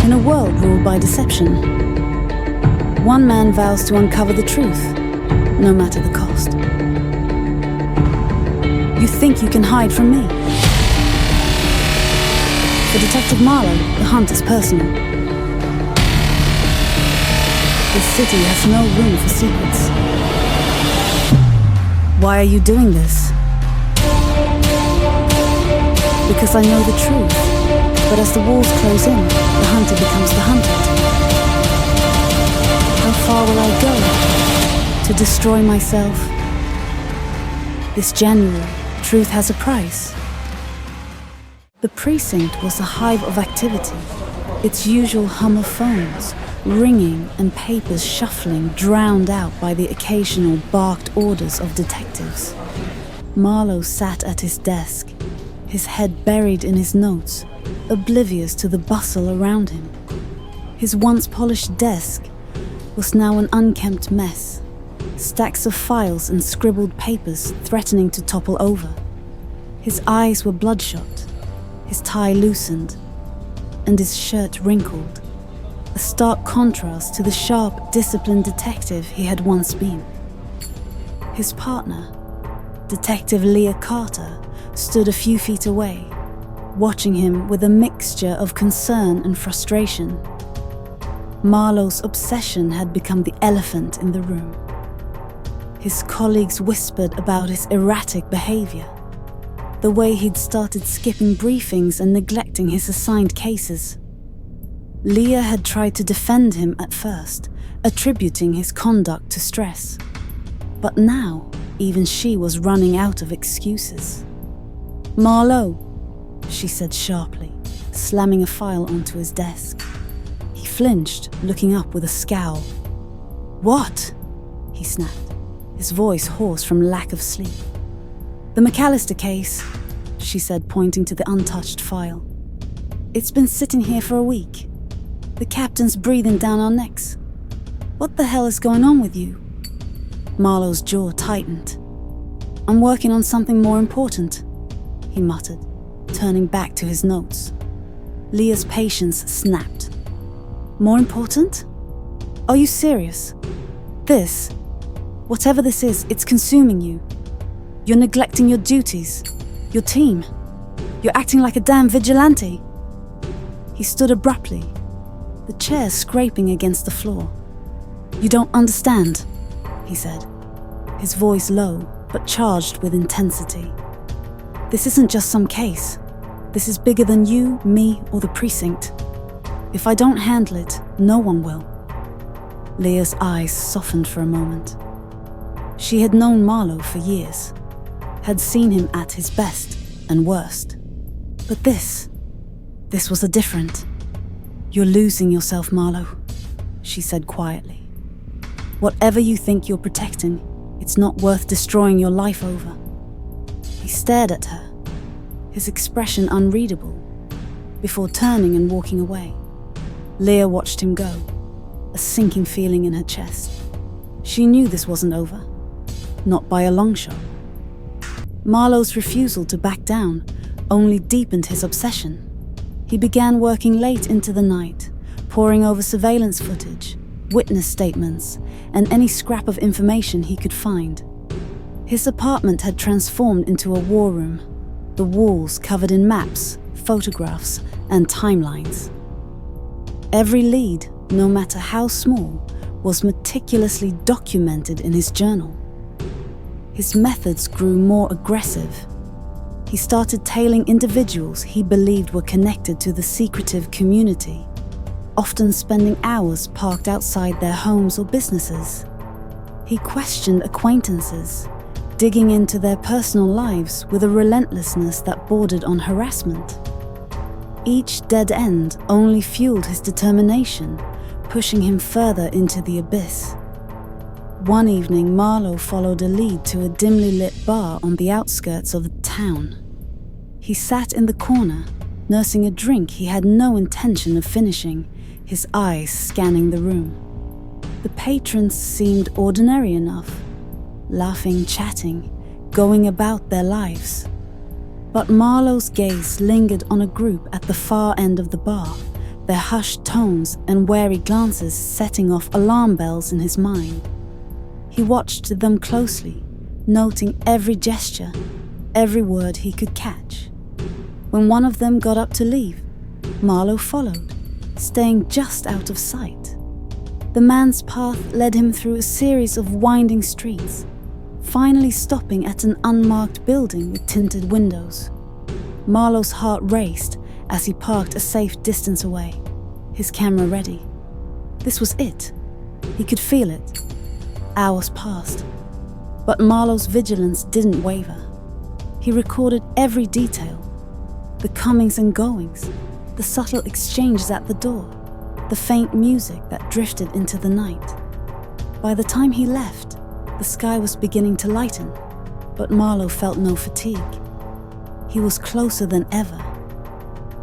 In a world ruled by deception, one man vows to uncover the truth, no matter the cost. You think you can hide from me? For Detective Marlowe, the hunt is personal. This city has no room for secrets. Why are you doing this? Because I know the truth, but as the walls close in, the hunter becomes the hunted. How far will I go to destroy myself? This January, truth has a price. The precinct was a hive of activity, its usual hum of phones, ringing and papers shuffling, drowned out by the occasional barked orders of detectives. Marlowe sat at his desk, his head buried in his notes, oblivious to the bustle around him. His once polished desk was now an unkempt mess, stacks of files and scribbled papers threatening to topple over. His eyes were bloodshot, his tie loosened, and his shirt wrinkled, a stark contrast to the sharp, disciplined detective he had once been. His partner, Detective Leah Carter, stood a few feet away, watching him with a mixture of concern and frustration. Marlowe's obsession had become the elephant in the room. His colleagues whispered about his erratic behavior, the way he'd started skipping briefings and neglecting his assigned cases. Leah had tried to defend him at first, attributing his conduct to stress. But now, even she was running out of excuses. "Marlowe," she said sharply, slamming a file onto his desk. He flinched, looking up with a scowl. "What?" he snapped, his voice hoarse from lack of sleep. "The McAllister case," she said, pointing to the untouched file. "It's been sitting here for a week. The captain's breathing down our necks. What the hell is going on with you?" Marlowe's jaw tightened. "I'm working on something more important," he muttered, turning back to his notes. Leah's patience snapped. "More important? Are you serious? This, whatever this is, it's consuming you. You're neglecting your duties, your team. You're acting like a damn vigilante." He stood abruptly, the chair scraping against the floor. "You don't understand," he said, his voice low but charged with intensity. "This isn't just some case. This is bigger than you, me, or the precinct. If I don't handle it, no one will." Leah's eyes softened for a moment. She had known Marlowe for years, had seen him at his best and worst. But this was a different. "You're losing yourself, Marlowe," she said quietly. "Whatever you think you're protecting, it's not worth destroying your life over." He stared at her, his expression unreadable, before turning and walking away. Leah watched him go, a sinking feeling in her chest. She knew this wasn't over, not by a long shot. Marlowe's refusal to back down only deepened his obsession. He began working late into the night, poring over surveillance footage, witness statements, and any scrap of information he could find. His apartment had transformed into a war room, the walls covered in maps, photographs, and timelines. Every lead, no matter how small, was meticulously documented in his journal. His methods grew more aggressive. He started tailing individuals he believed were connected to the secretive community, often spending hours parked outside their homes or businesses. He questioned acquaintances, digging into their personal lives with a relentlessness that bordered on harassment. Each dead end only fueled his determination, pushing him further into the abyss. One evening, Marlowe followed a lead to a dimly lit bar on the outskirts of the town. He sat in the corner, nursing a drink he had no intention of finishing, his eyes scanning the room. The patrons seemed ordinary enough, laughing, chatting, going about their lives. But Marlowe's gaze lingered on a group at the far end of the bar, their hushed tones and wary glances setting off alarm bells in his mind. He watched them closely, noting every gesture, every word he could catch. When one of them got up to leave, Marlowe followed, staying just out of sight. The man's path led him through a series of winding streets, finally stopping at an unmarked building with tinted windows. Marlowe's heart raced as he parked a safe distance away, his camera ready. This was it. He could feel it. Hours passed, but Marlowe's vigilance didn't waver. He recorded every detail, the comings and goings, the subtle exchanges at the door, the faint music that drifted into the night. By the time he left, the sky was beginning to lighten, but Marlowe felt no fatigue. He was closer than ever.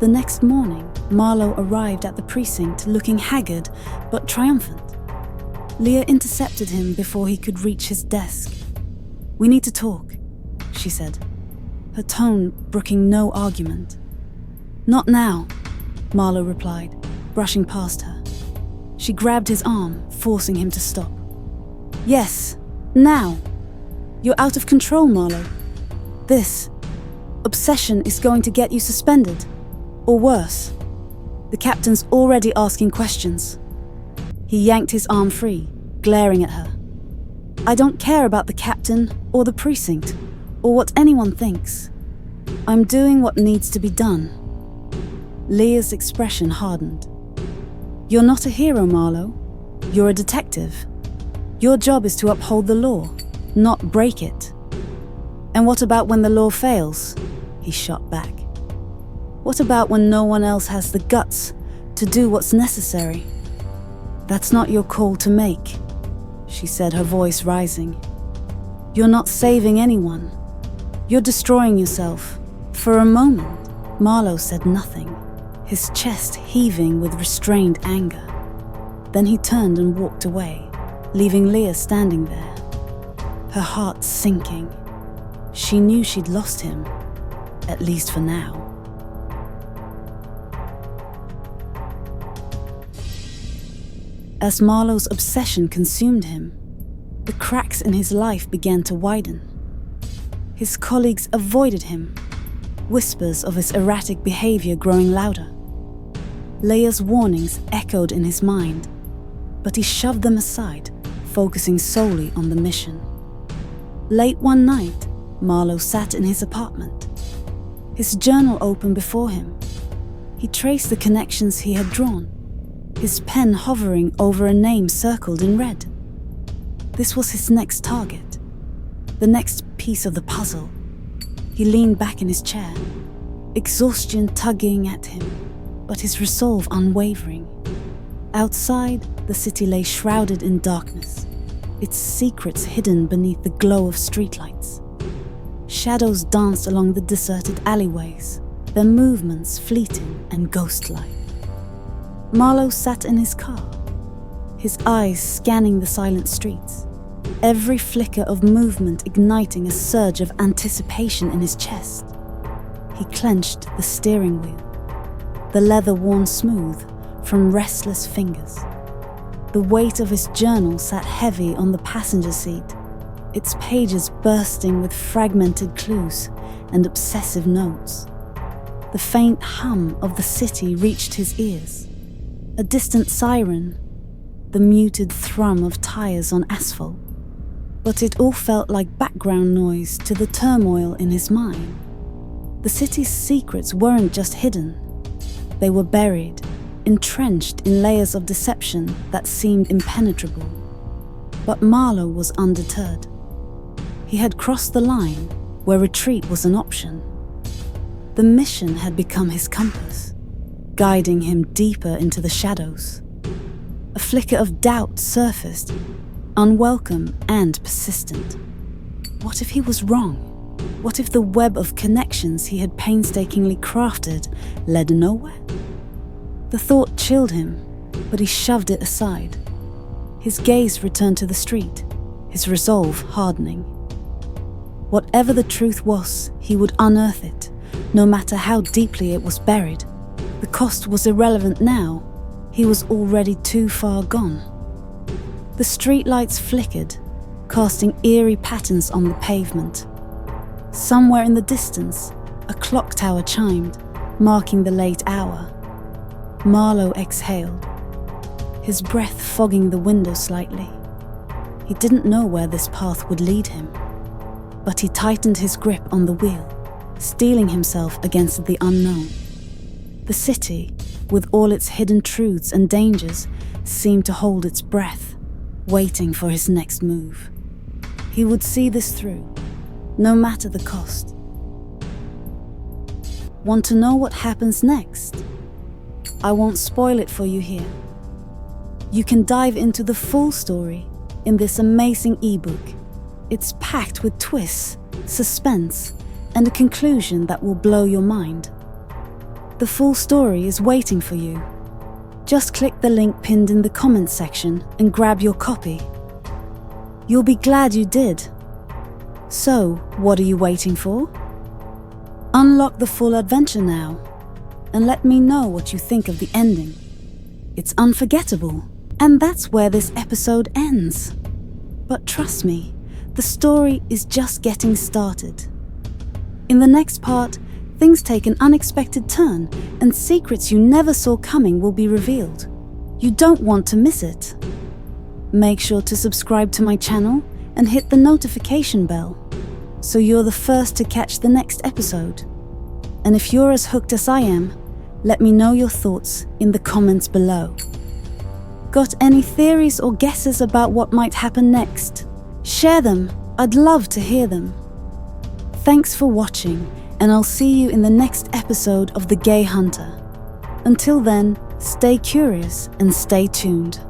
The next morning, Marlowe arrived at the precinct looking haggard but triumphant. Leah intercepted him before he could reach his desk. "We need to talk," she said, her tone brooking no argument. "Not now," Marlowe replied, brushing past her. She grabbed his arm, forcing him to stop. "Yes, now. You're out of control, Marlowe. This obsession is going to get you suspended, or worse. The captain's already asking questions." He yanked his arm free, glaring at her. "I don't care about the captain or the precinct, or what anyone thinks. I'm doing what needs to be done." Leah's expression hardened. "You're not a hero, Marlowe. You're a detective. Your job is to uphold the law, not break it." "And what about when the law fails?" he shot back. "What about when no one else has the guts to do what's necessary?" "That's not your call to make," she said, her voice rising. "You're not saving anyone. You're destroying yourself." For a moment, Marlowe said nothing, his chest heaving with restrained anger. Then he turned and walked away, leaving Leah standing there, her heart sinking. She knew she'd lost him, at least for now. As Marlowe's obsession consumed him, the cracks in his life began to widen. His colleagues avoided him, whispers of his erratic behavior growing louder. Leah's warnings echoed in his mind, but he shoved them aside, focusing solely on the mission. Late one night, Marlowe sat in his apartment, his journal open before him. He traced the connections he had drawn, his pen hovering over a name circled in red. This was his next target, the next piece of the puzzle. He leaned back in his chair, exhaustion tugging at him, but his resolve unwavering. Outside, the city lay shrouded in darkness, its secrets hidden beneath the glow of streetlights. Shadows danced along the deserted alleyways, their movements fleeting and ghost-like. Marlowe sat in his car, his eyes scanning the silent streets, every flicker of movement igniting a surge of anticipation in his chest. He clenched the steering wheel, the leather worn smooth from restless fingers. The weight of his journal sat heavy on the passenger seat, its pages bursting with fragmented clues and obsessive notes. The faint hum of the city reached his ears, a distant siren, the muted thrum of tires on asphalt. But it all felt like background noise to the turmoil in his mind. The city's secrets weren't just hidden. They were buried, entrenched in layers of deception that seemed impenetrable. But Marlowe was undeterred. He had crossed the line where retreat was an option. The mission had become his compass, guiding him deeper into the shadows. A flicker of doubt surfaced, unwelcome and persistent. What if he was wrong? What if the web of connections he had painstakingly crafted led nowhere? The thought chilled him, but he shoved it aside. His gaze returned to the street, his resolve hardening. Whatever the truth was, he would unearth it, no matter how deeply it was buried. The cost was irrelevant now. He was already too far gone. The streetlights flickered, casting eerie patterns on the pavement. Somewhere in the distance, a clock tower chimed, marking the late hour. Marlowe exhaled, his breath fogging the window slightly. He didn't know where this path would lead him, but he tightened his grip on the wheel, steeling himself against the unknown. The city, with all its hidden truths and dangers, seemed to hold its breath, waiting for his next move. He would see this through, no matter the cost. Want to know what happens next? I won't spoil it for you here. You can dive into the full story in this amazing ebook. It's packed with twists, suspense, and a conclusion that will blow your mind. The full story is waiting for you. Just click the link pinned in the comments section and grab your copy. You'll be glad you did. So, what are you waiting for? Unlock the full adventure now, and let me know what you think of the ending. It's unforgettable, and that's where this episode ends. But trust me, the story is just getting started. In the next part, things take an unexpected turn, and secrets you never saw coming will be revealed. You don't want to miss it. Make sure to subscribe to my channel and hit the notification bell, so you're the first to catch the next episode. And if you're as hooked as I am, let me know your thoughts in the comments below. Got any theories or guesses about what might happen next? Share them, I'd love to hear them. Thanks for watching, and I'll see you in the next episode of The Gay Hunter. Until then, stay curious and stay tuned.